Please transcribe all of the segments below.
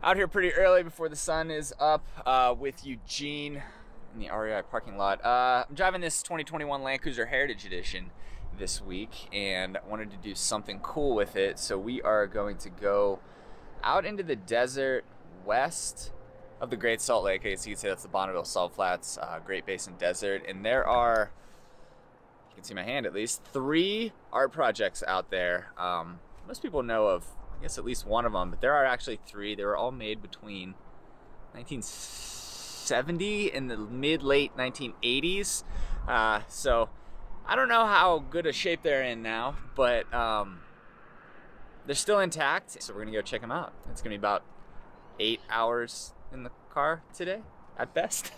Out here pretty early before the sun is up with Eugene in the REI parking lot. I'm driving this 2021 Land Cruiser Heritage Edition this week and wanted to do something cool with it. So we are going to go out into the desert west of the Great Salt Lake. I guess you could say that's the Bonneville Salt Flats, Great Basin Desert. And there are, you can see my hand at least, 3 art projects out there. Most people know of, I guess, at least one of them, but there are actually 3. They were all made between 1970 and the mid-late 1980s. So I don't know how good a shape they're in now, but they're still intact. So we're gonna go check them out. It's gonna be about 8 hours in the car today, at best.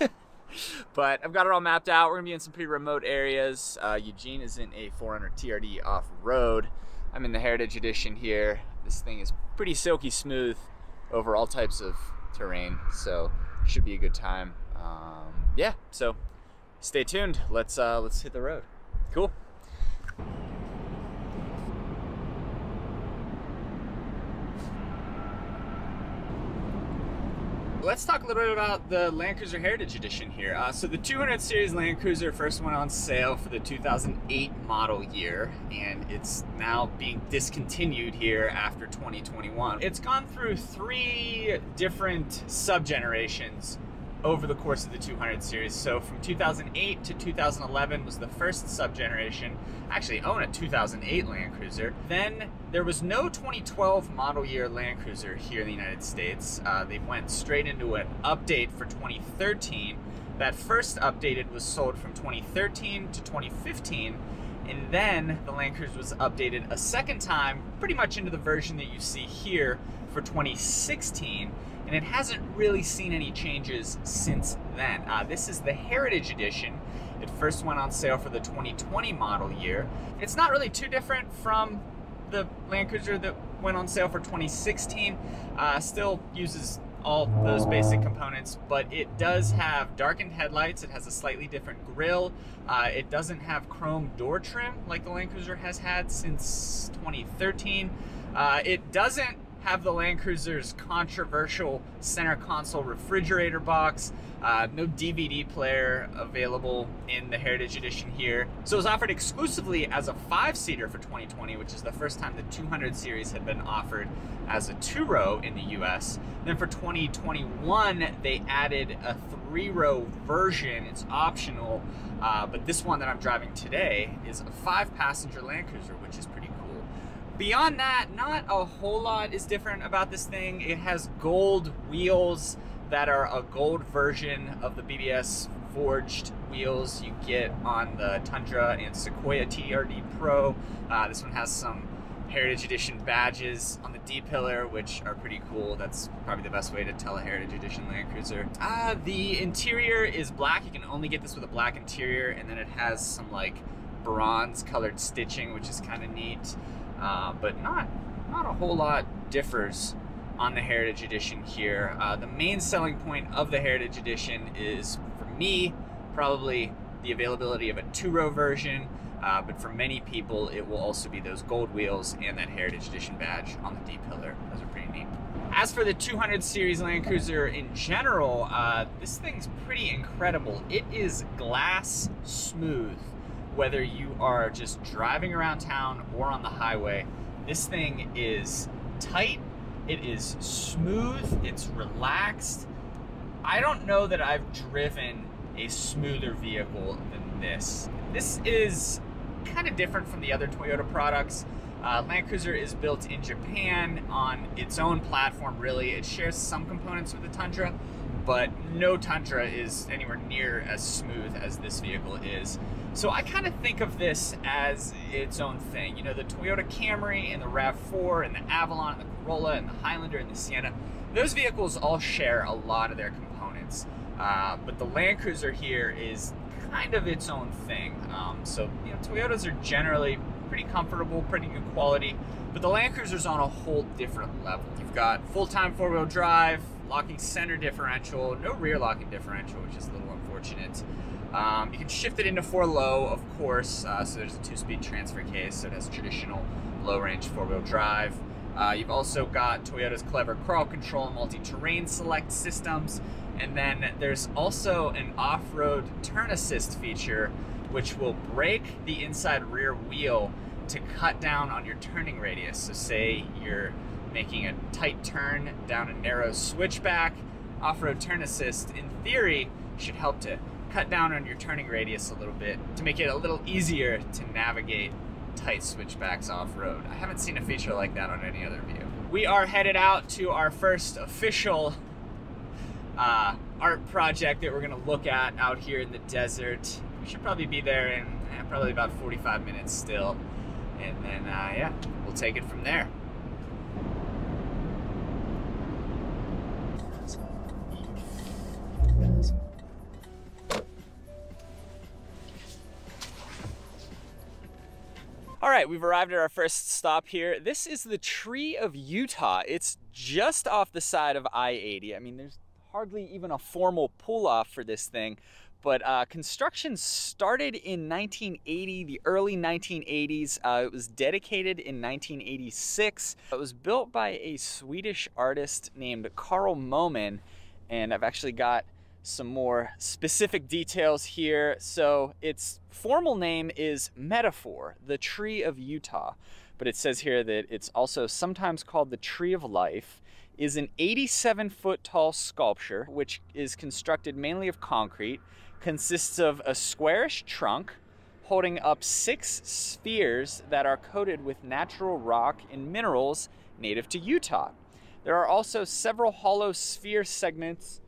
But I've got it all mapped out. We're gonna be in some pretty remote areas. Eugene is in a 400 TRD off-road. I'm in the Heritage Edition here. This thing is pretty silky smooth over all types of terrain, so should be a good time. Yeah, so stay tuned. Let's hit the road. Cool. Let's talk a little bit about the Land Cruiser Heritage Edition here. So the 200 Series Land Cruiser first went on sale for the 2008 model year, and it's now being discontinued here after 2021. It's gone through 3 different sub-generations over the course of the 200 series. So from 2008 to 2011 was the first sub-generation. I actually own a 2008 Land Cruiser. Then there was no 2012 model year Land Cruiser here in the United States. They went straight into an update for 2013. That first updated was sold from 2013 to 2015. And then the Land Cruiser was updated a second time, pretty much into the version that you see here for 2016. And it hasn't really seen any changes since then. This is the Heritage Edition. It first went on sale for the 2020 model year. It's not really too different from the Land Cruiser that went on sale for 2016. Still uses all those basic components, but it does have darkened headlights. It has a slightly different grille. It doesn't have chrome door trim like the Land Cruiser has had since 2013. It doesn't have the Land Cruiser's controversial center console refrigerator box. No DVD player available in the Heritage Edition here. So it was offered exclusively as a 5-seater for 2020, which is the first time the 200 series had been offered as a 2-row in the US. Then for 2021, they added a 3-row version. It's optional, but this one that I'm driving today is a 5-passenger Land Cruiser, which is pretty cool. Beyond that, not a whole lot is different about this thing. It has gold wheels that are a gold version of the BBS forged wheels you get on the Tundra and Sequoia TRD Pro. This one has some Heritage Edition badges on the D-pillar, which are pretty cool. That's probably the best way to tell a Heritage Edition Land Cruiser. The interior is black. You can only get this with a black interior, and then it has some like bronze colored stitching, which is kind of neat. But not a whole lot differs on the Heritage Edition here. The main selling point of the Heritage Edition is, for me, probably the availability of a 2-row version, but for many people it will also be those gold wheels and that Heritage Edition badge on the D-pillar. Those are pretty neat. As for the 200 series Land Cruiser in general, this thing's pretty incredible. It is glass smooth. Whether you are just driving around town or on the highway, this thing is tight, it is smooth, it's relaxed. I don't know that I've driven a smoother vehicle than this. This is kind of different from the other Toyota products. Land Cruiser is built in Japan on its own platform, really. It shares some components with the Tundra, but no Tundra is anywhere near as smooth as this vehicle is. So I kind of think of this as its own thing. You know, the Toyota Camry and the RAV4 and the Avalon and the Corolla and the Highlander and the Sienna, those vehicles all share a lot of their components. But the Land Cruiser here is kind of its own thing. So, you know, Toyotas are generally pretty comfortable, pretty good quality, but the Land Cruiser's on a whole different level. You've got full-time 4-wheel drive, locking center differential, no rear locking differential, which is a little unfortunate. You can shift it into 4-low, of course, so there's a 2-speed transfer case, so it has traditional low-range 4-wheel drive. You've also got Toyota's clever crawl control and multi-terrain select systems. And then there's also an off-road turn assist feature, which will brake the inside rear wheel to cut down on your turning radius. So say you're making a tight turn down a narrow switchback, off-road turn assist, in theory, should help to cut down on your turning radius a little bit to make it a little easier to navigate tight switchbacks off-road. I haven't seen a feature like that on any other View. We are headed out to our first official art project that we're gonna look at out here in the desert. We should probably be there in probably about 45 minutes still. And then, yeah, we'll take it from there. All right, we've arrived at our first stop here. This is the Tree of Utah. It's just off the side of I-80. I mean, there's hardly even a formal pull-off for this thing, but construction started in 1980, the early 1980s. It was dedicated in 1986. It was built by a Swedish artist named Carl Moman, and I've actually got some more specific details here. So its formal name is Metaphor, the Tree of Utah, but it says here that it's also sometimes called the Tree of Life, is an 87-foot tall sculpture, which is constructed mainly of concrete, consists of a squarish trunk holding up 6 spheres that are coated with natural rock and minerals native to Utah. There are also several hollow sphere segments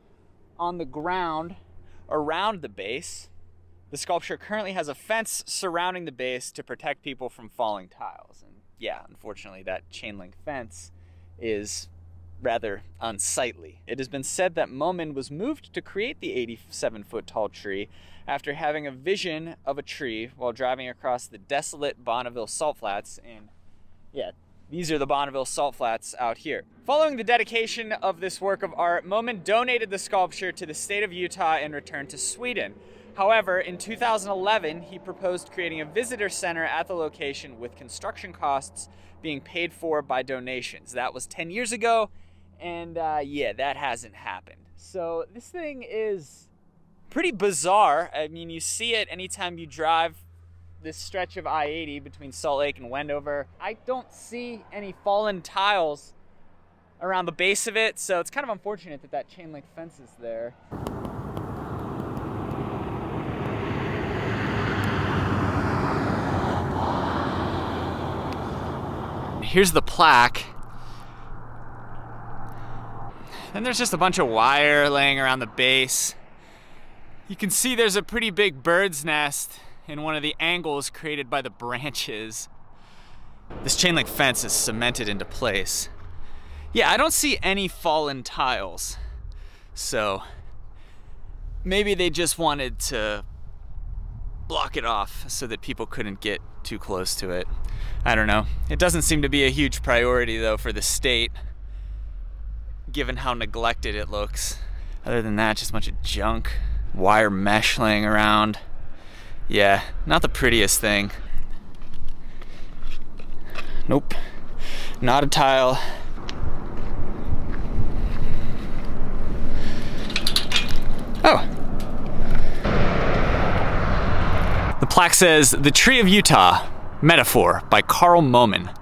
on the ground around the base. The sculpture currently has a fence surrounding the base to protect people from falling tiles. And yeah, unfortunately, that chain link fence is rather unsightly. It has been said that Moman was moved to create the 87-foot tall tree after having a vision of a tree while driving across the desolate Bonneville Salt Flats. And yeah, these are the Bonneville Salt Flats out here. Following the dedication of this work of art, Moman donated the sculpture to the state of Utah and returned to Sweden. However, in 2011, he proposed creating a visitor center at the location with construction costs being paid for by donations. That was 10 years ago, and yeah, that hasn't happened. So this thing is pretty bizarre. I mean, you see it anytime you drive this stretch of I-80 between Salt Lake and Wendover. I don't see any fallen tiles around the base of it, so it's kind of unfortunate that that chain link fence is there. Here's the plaque. And there's just a bunch of wire laying around the base. You can see there's a pretty big bird's nest in one of the angles created by the branches. This chain link fence is cemented into place. Yeah, I don't see any fallen tiles. So maybe they just wanted to block it off so that people couldn't get too close to it. I don't know. It doesn't seem to be a huge priority though for the state, given how neglected it looks. Other than that, just a bunch of junk, wire mesh laying around. Yeah, not the prettiest thing. Nope, not a tile. Oh. The plaque says, "The Tree of Utah, Metaphor by Carl Moman.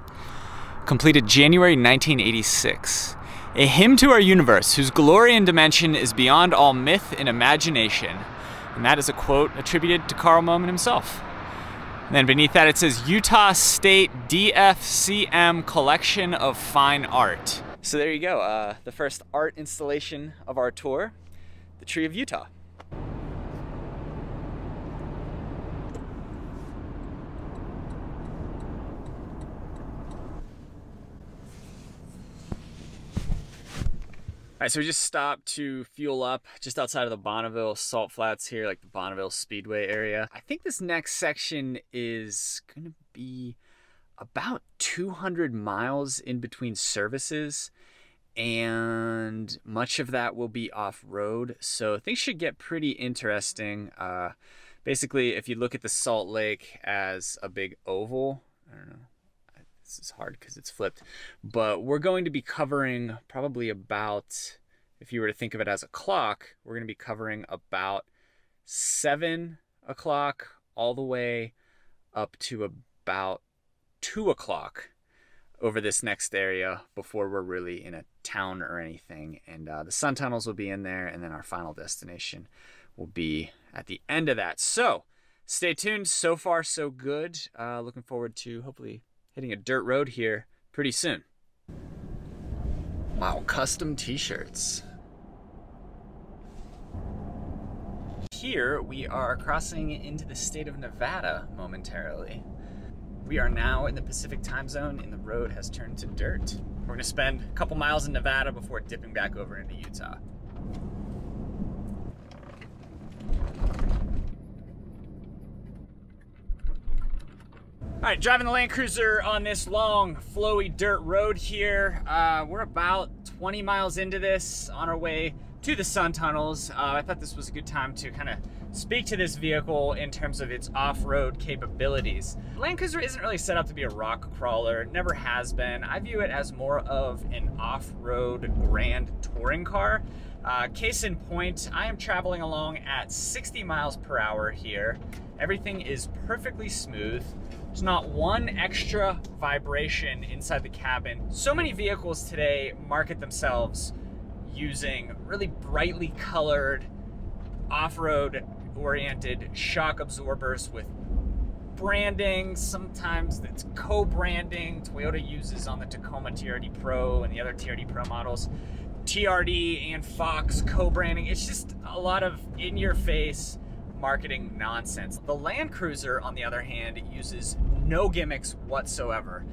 Completed January 1986. A hymn to our universe whose glory and dimension is beyond all myth and imagination." And that is a quote attributed to Carl Moman himself. And then beneath that it says, Utah State DFCM Collection of Fine Art. So there you go, the first art installation of our tour, the Tree of Utah. All right, so we just stopped to fuel up just outside of the Bonneville Salt Flats here, like the Bonneville Speedway area. I think this next section is gonna be about 200 miles in between services, and much of that will be off-road. So things should get pretty interesting. Basically, if you look at the Salt Lake as a big oval, I don't know, This is hard because it's flipped. But we're going to be covering probably about, if you were to think of it as a clock, we're going to be covering about 7 o'clock all the way up to about 2 o'clock over this next area before we're really in a town or anything. And the sun tunnels will be in there, and then our final destination will be at the end of that. So stay tuned. So far, so good. Looking forward to hopefully hitting a dirt road here pretty soon. Wow, custom t-shirts. Here we are crossing into the state of Nevada momentarily. We are now in the Pacific time zone and the road has turned to dirt. We're gonna spend a couple miles in Nevada before dipping back over into Utah. All right, driving the Land Cruiser on this long, flowy dirt road here. We're about 20 miles into this on our way to the sun tunnels. I thought this was a good time to kind of speak to this vehicle in terms of its off-road capabilities. Land Cruiser isn't really set up to be a rock crawler, never has been. I view it as more of an off-road grand touring car. Case in point, I am traveling along at 60 miles per hour here. Everything is perfectly smooth. There's not one extra vibration inside the cabin. So many vehicles today market themselves using really brightly colored, off-road oriented shock absorbers with branding. Sometimes it's co-branding. Toyota uses on the Tacoma TRD Pro and the other TRD Pro models. TRD and Fox co-branding. It's just a lot of in-your-face marketing nonsense. The Land Cruiser, on the other hand, uses no gimmicks whatsoever.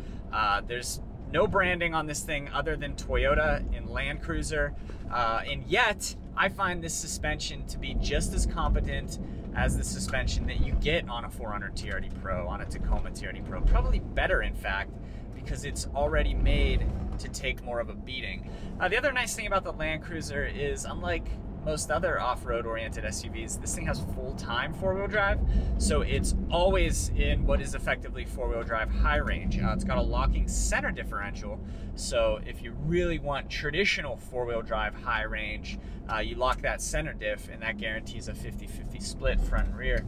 There's no branding on this thing other than Toyota and Land Cruiser, and yet I find this suspension to be just as competent as the suspension that you get on a 400 TRD Pro, on a Tacoma TRD Pro. Probably better, in fact, because it's already made to take more of a beating. The other nice thing about the Land Cruiser is, unlike most other off-road oriented SUVs, this thing has full-time four-wheel drive, so it's always in what is effectively four-wheel drive high range. It's got a locking center differential, so if you really want traditional four-wheel drive high range, you lock that center diff, and that guarantees a 50-50 split front and rear.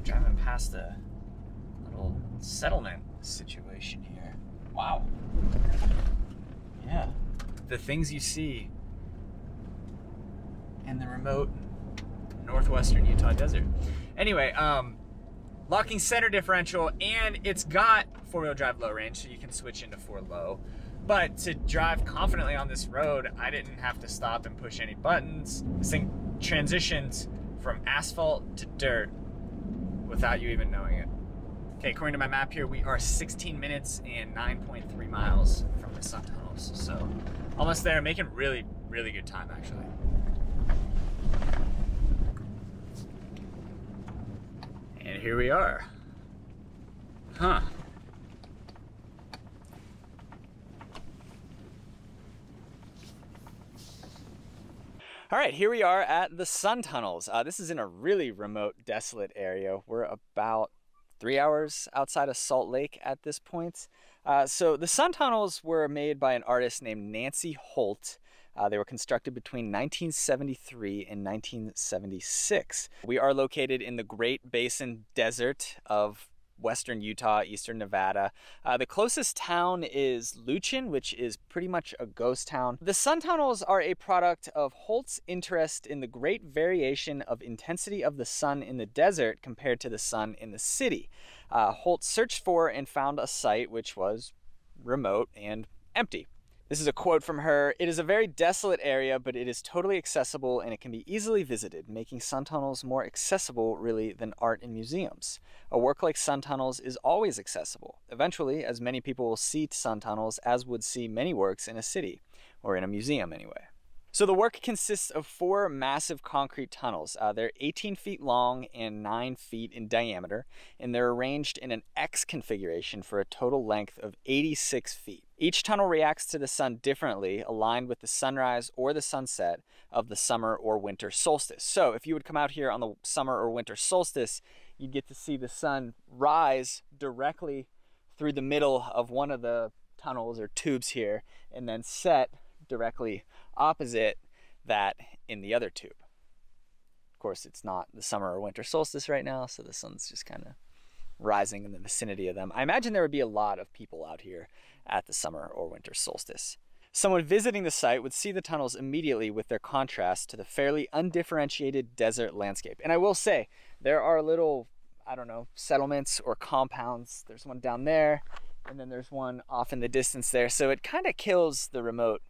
Driving past a little settlement situation here. Wow. Yeah. The things you see in the remote northwestern Utah desert. Anyway, locking center differential, and it's got four-wheel drive low range, so you can switch into four low. But to drive confidently on this road, I didn't have to stop and push any buttons. This thing transitions from asphalt to dirt without you even knowing it. Okay, according to my map here, we are 16 minutes and 9.3 miles from the sun tunnels. So almost there, making really, really good time actually. And here we are. Huh. All right, here we are at the sun tunnels. This is in a really remote, desolate area. We're about 3 hours outside of Salt Lake at this point. So the sun tunnels were made by an artist named Nancy Holt. They were constructed between 1973 and 1976. We are located in the Great Basin Desert of western Utah, eastern Nevada. The closest town is Luchin, which is pretty much a ghost town. The sun tunnels are a product of Holt's interest in the great variation of intensity of the sun in the desert compared to the sun in the city. Holt searched for and found a site which was remote and empty. This is a quote from her. "It is a very desolate area, but it is totally accessible and it can be easily visited, making sun tunnels more accessible really than art in museums. A work like sun tunnels is always accessible. Eventually, as many people will see sun tunnels as would see many works in a city, or in a museum anyway." So the work consists of 4 massive concrete tunnels. They're 18 feet long and 9 feet in diameter, and they're arranged in an X configuration for a total length of 86 feet. Each tunnel reacts to the sun differently, aligned with the sunrise or the sunset of the summer or winter solstice. So if you would come out here on the summer or winter solstice, you'd get to see the sun rise directly through the middle of one of the tunnels or tubes here, and then set directly opposite that in the other tube. Of course, it's not the summer or winter solstice right now, so the sun's just kind of rising in the vicinity of them. I imagine there would be a lot of people out here at the summer or winter solstice. Someone visiting the site would see the tunnels immediately with their contrast to the fairly undifferentiated desert landscape. And I will say, there are little, I don't know, settlements or compounds. There's one down there, and then there's one off in the distance there. So it kind of kills the remote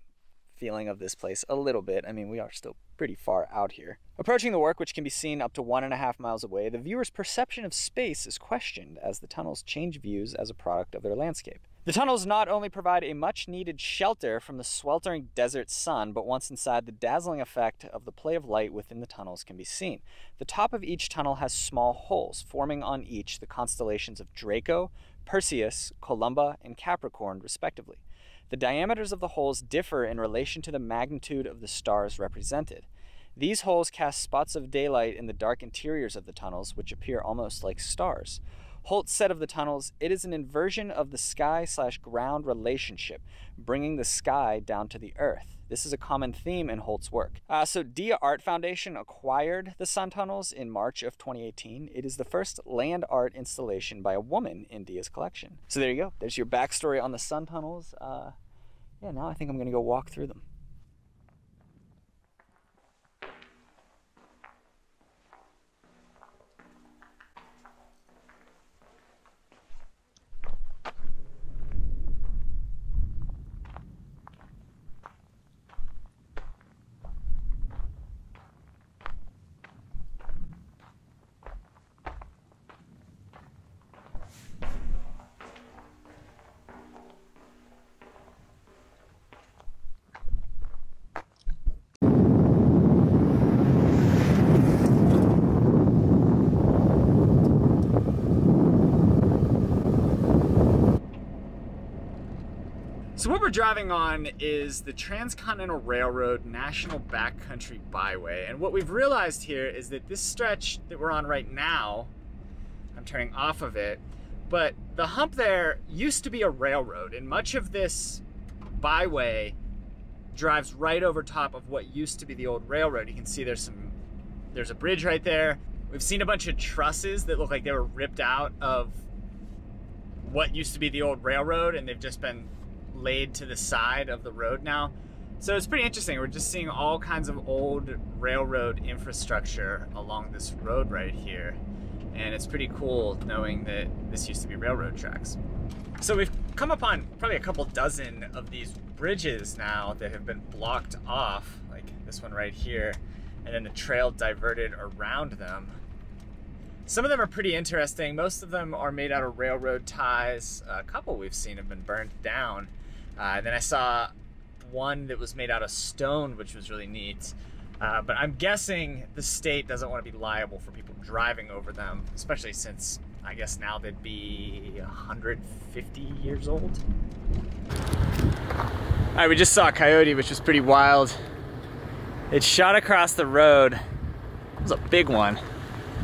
feeling of this place a little bit. I mean, we are still pretty far out here. Approaching the work, which can be seen up to 1.5 miles away, the viewer's perception of space is questioned as the tunnels change views as a product of their landscape. The tunnels not only provide a much-needed shelter from the sweltering desert sun, but once inside, the dazzling effect of the play of light within the tunnels can be seen. The top of each tunnel has small holes, forming on each the constellations of Draco, Perseus, Columba, and Capricorn, respectively. The diameters of the holes differ in relation to the magnitude of the stars represented. These holes cast spots of daylight in the dark interiors of the tunnels, which appear almost like stars. Holt said of the tunnels, "It is an inversion of the sky/ground relationship, bringing the sky down to the earth." This is a common theme in Holt's work. So Dia Art Foundation acquired the sun tunnels in March of 2018. It is the first land art installation by a woman in Dia's collection. So there you go. There's your backstory on the sun tunnels. Yeah, now I think I'm gonna go walk through them. So what we're driving on is the Trans-Continental Railroad National Backcountry Byway. And what we've realized here is that this stretch that we're on right now, I'm turning off of it, but the hump there used to be a railroad, and much of this byway drives right over top of what used to be the old railroad. You can see there's a bridge right there. We've seen a bunch of trusses that look like they were ripped out of what used to be the old railroad, and they've just been laid to the side of the road now. So it's pretty interesting. We're just seeing all kinds of old railroad infrastructure along this road right here. And it's pretty cool knowing that this used to be railroad tracks. So we've come upon probably a couple dozen of these bridges now that have been blocked off, like this one right here, and then the trail diverted around them. Some of them are pretty interesting. Most of them are made out of railroad ties. A couple we've seen have been burned down. And then I saw one that was made out of stone, which was really neat. But I'm guessing the state doesn't want to be liable for people driving over them, especially since I guess now they'd be 150 years old. All right, we just saw a coyote, which was pretty wild. It shot across the road. It was a big one.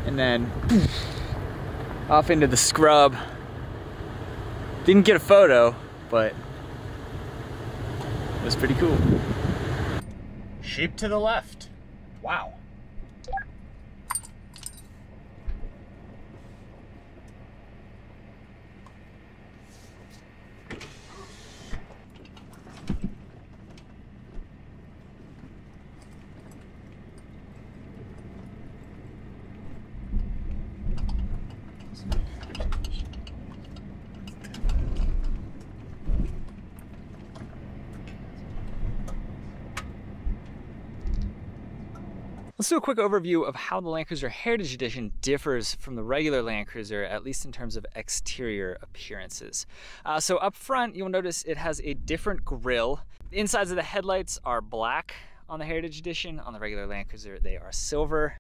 And then off into the scrub. Didn't get a photo, but it was pretty cool. Sheep to the left. Wow. Let's do a quick overview of how the Land Cruiser Heritage Edition differs from the regular Land Cruiser, at least in terms of exterior appearances. So up front, you'll notice it has a different grille. The insides of the headlights are black on the Heritage Edition. On the regular Land Cruiser, they are silver.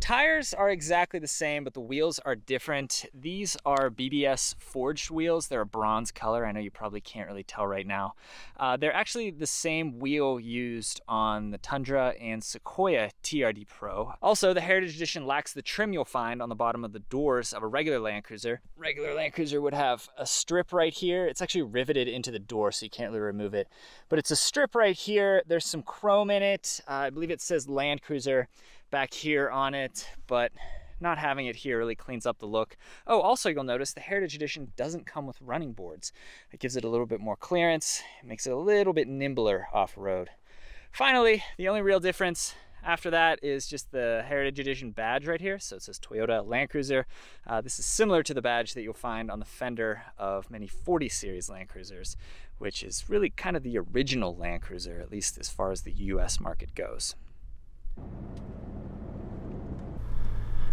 Tires are exactly the same, but the wheels are different. These are BBS forged wheels. They're a bronze color. I know you probably can't really tell right now. They're actually the same wheel used on the Tundra and Sequoia TRD Pro. Also, the Heritage Edition lacks the trim you'll find on the bottom of the doors of a regular Land Cruiser. Regular Land Cruiser would have a strip right here. It's actually riveted into the door, so you can't really remove it. But it's a strip right here. There's some chrome in it. I believe it says Land Cruiser back here on it, but not having it here really cleans up the look. Oh, also you'll notice the Heritage Edition doesn't come with running boards. It gives it a little bit more clearance. It makes it a little bit nimbler off-road. Finally, the only real difference after that is just the Heritage Edition badge right here. So it says Toyota Land Cruiser. This is similar to the badge that you'll find on the fender of many 40 series Land Cruisers, which is really kind of the original Land Cruiser, at least as far as the US market goes.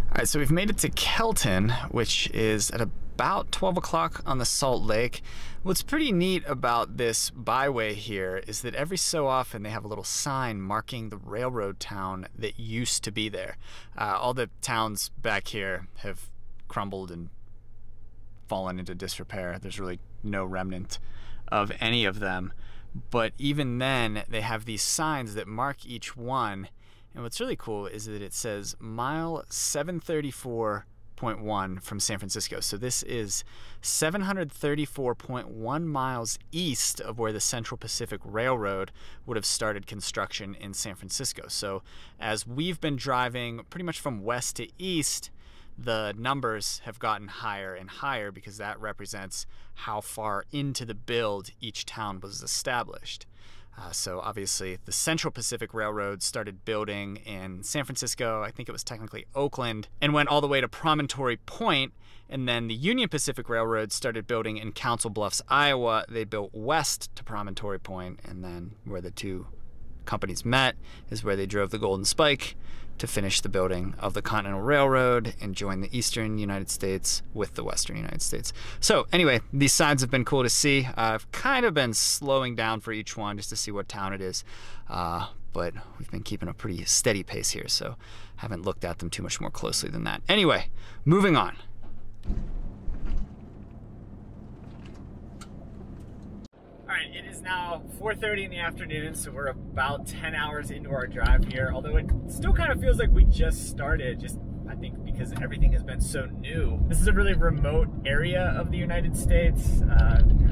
All right, so we've made it to Kelton, which is at about 12 o'clock on the Salt Lake. What's pretty neat about this byway here is that every so often they have a little sign marking the railroad town that used to be there. All the towns back here have crumbled and fallen into disrepair. There's really no remnant of any of them. But even then, they have these signs that mark each one. And what's really cool is that it says mile 734.1 from San Francisco. So this is 734.1 miles east of where the Central Pacific Railroad would have started construction in San Francisco. So as we've been driving pretty much from west to east, the numbers have gotten higher and higher because that represents how far into the build each town was established. So obviously the Central Pacific Railroad started building in San Francisco, I think it was technically Oakland, and went all the way to Promontory Point. And then the Union Pacific Railroad started building in Council Bluffs, Iowa. They built west to Promontory Point, and then where the two companies met is where they drove the Golden Spike to finish the building of the Continental Railroad and join the Eastern United States with the Western United States. So anyway, these signs have been cool to see. I've kind of been slowing down for each one just to see what town it is, but we've been keeping a pretty steady pace here, so haven't looked at them too much more closely than that. Anyway, moving on. Alright, it is now 4:30 in the afternoon, so we're about 10 hours into our drive here, although it still kind of feels like we just started, I think because everything has been so new. This is a really remote area of the United States.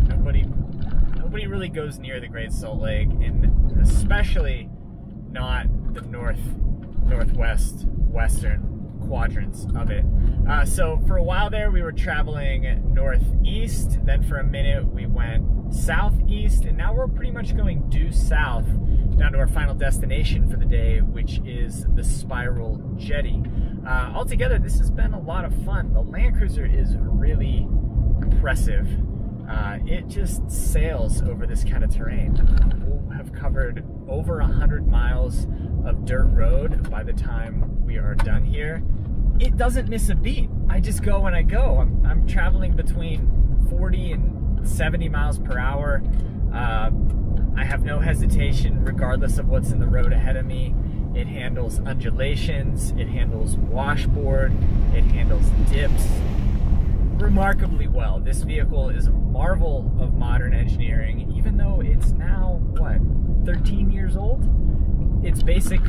Nobody really goes near the Great Salt Lake, and especially not the northwest, western quadrants of it. So for a while there we were traveling northeast, then for a minute we went southeast, and now we're pretty much going due south down to our final destination for the day, which is the Spiral Jetty. Altogether, this has been a lot of fun. The Land Cruiser is really impressive. It just sails over this kind of terrain. We'll have covered over 100 miles of dirt road by the time we are done here. It doesn't miss a beat. I just go when I go. I'm traveling between 40 and 70 miles per hour. I have no hesitation regardless of what's in the road ahead of me. It handles undulations, it handles washboard, it handles dips remarkably well. This vehicle is a marvel of modern engineering, even though it's now, what, 13 years old? Its basic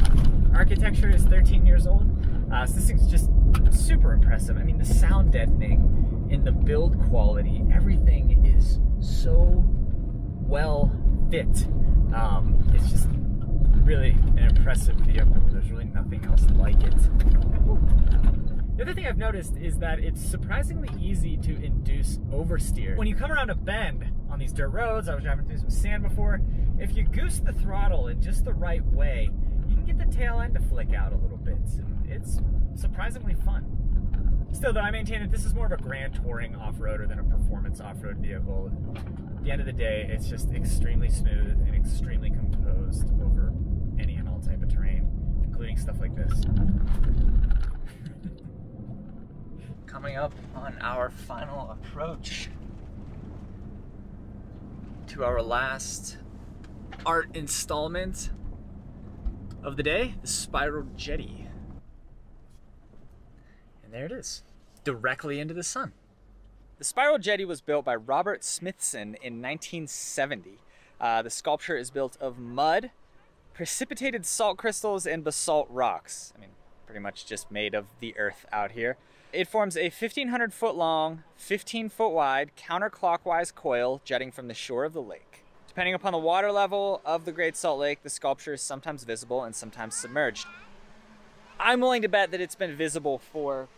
architecture is 13 years old. So this thing's just super impressive. I mean, the sound deadening in the build quality, everything is so well fit. It's just really an impressive vehicle. There's really nothing else like it. The other thing I've noticed is that it's surprisingly easy to induce oversteer. When you come around a bend on these dirt roads, I was driving through some sand before, if you goose the throttle in just the right way, you can get the tail end to flick out a little bit. And it's surprisingly fun. Still though, I maintain that this is more of a grand touring off-roader than a performance off-road vehicle. At the end of the day, it's just extremely smooth and extremely composed over any and all type of terrain, including stuff like this. Coming up on our final approach to our last art installment of the day, the Spiral Jetty. And there it is, directly into the sun. The Spiral Jetty was built by Robert Smithson in 1970. The sculpture is built of mud, precipitated salt crystals, and basalt rocks. I mean, pretty much just made of the earth out here. It forms a 1,500 foot long, 15 foot wide, counterclockwise coil jutting from the shore of the lake. Depending upon the water level of the Great Salt Lake, the sculpture is sometimes visible and sometimes submerged. I'm willing to bet that it's been visible for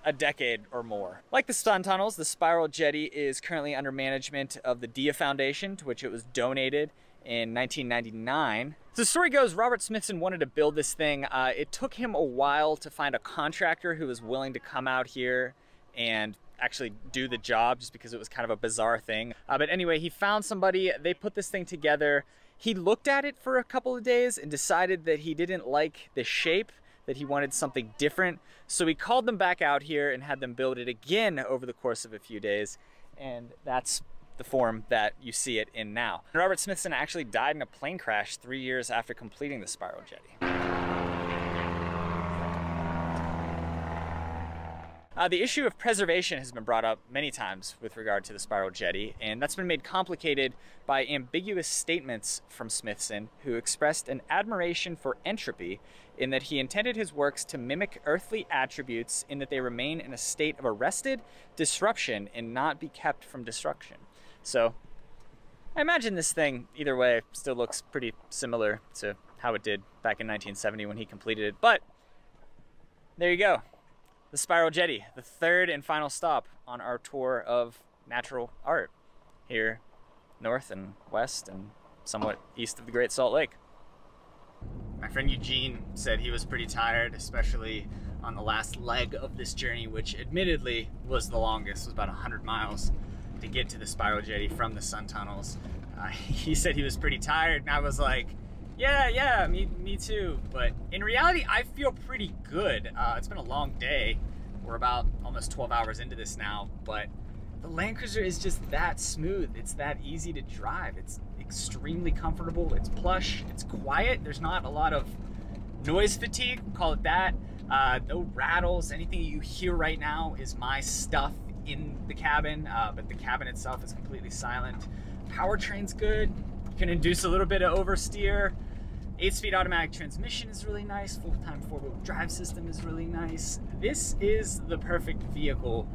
a decade or more. Like the sun tunnels, the Spiral Jetty is currently under management of the Dia Foundation, to which it was donated in 1999. So the story goes, Robert Smithson wanted to build this thing. It took him a while to find a contractor who was willing to come out here and actually do the job, just because it was kind of a bizarre thing. But anyway, he found somebody, they put this thing together. He looked at it for a couple of days and decided that he didn't like the shape, that he wanted something different. So he called them back out here and had them build it again over the course of a few days. And that's the form that you see it in now. Robert Smithson actually died in a plane crash 3 years after completing the Spiral Jetty. The issue of preservation has been brought up many times with regard to the Spiral Jetty, and that's been made complicated by ambiguous statements from Smithson, who expressed an admiration for entropy in that he intended his works to mimic earthly attributes in that they remain in a state of arrested disruption and not be kept from destruction. So I imagine this thing, either way, still looks pretty similar to how it did back in 1970 when he completed it. But there you go. The Spiral Jetty, the third and final stop on our tour of natural art here north and west and somewhat east of the Great Salt Lake. My friend Eugene said he was pretty tired, especially on the last leg of this journey, which admittedly was the longest. It was about 100 miles to get to the Spiral Jetty from the sun tunnels. He said he was pretty tired, and I was like, yeah, me too. But in reality, I feel pretty good. It's been a long day. We're about almost 12 hours into this now, but the Land Cruiser is just that smooth. It's that easy to drive. It's extremely comfortable. It's plush. It's quiet. There's not a lot of noise fatigue, call it that. No rattles. Anything you hear right now is my stuff in the cabin, but the cabin itself is completely silent. Powertrain's good. You can induce a little bit of oversteer. 8-speed automatic transmission is really nice. Full-time 4-wheel drive system is really nice. This is the perfect vehicle,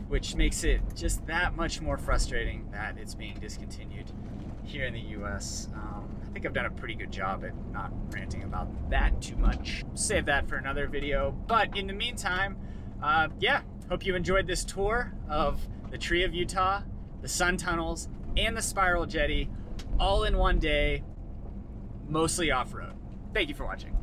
which makes it just that much more frustrating that it's being discontinued here in the US. I think I've done a pretty good job at not ranting about that too much. Save that for another video. But in the meantime, yeah, hope you enjoyed this tour of the Tree of Utah, the Sun Tunnels, and the Spiral Jetty, all in one day, mostly off-road. Thank you for watching.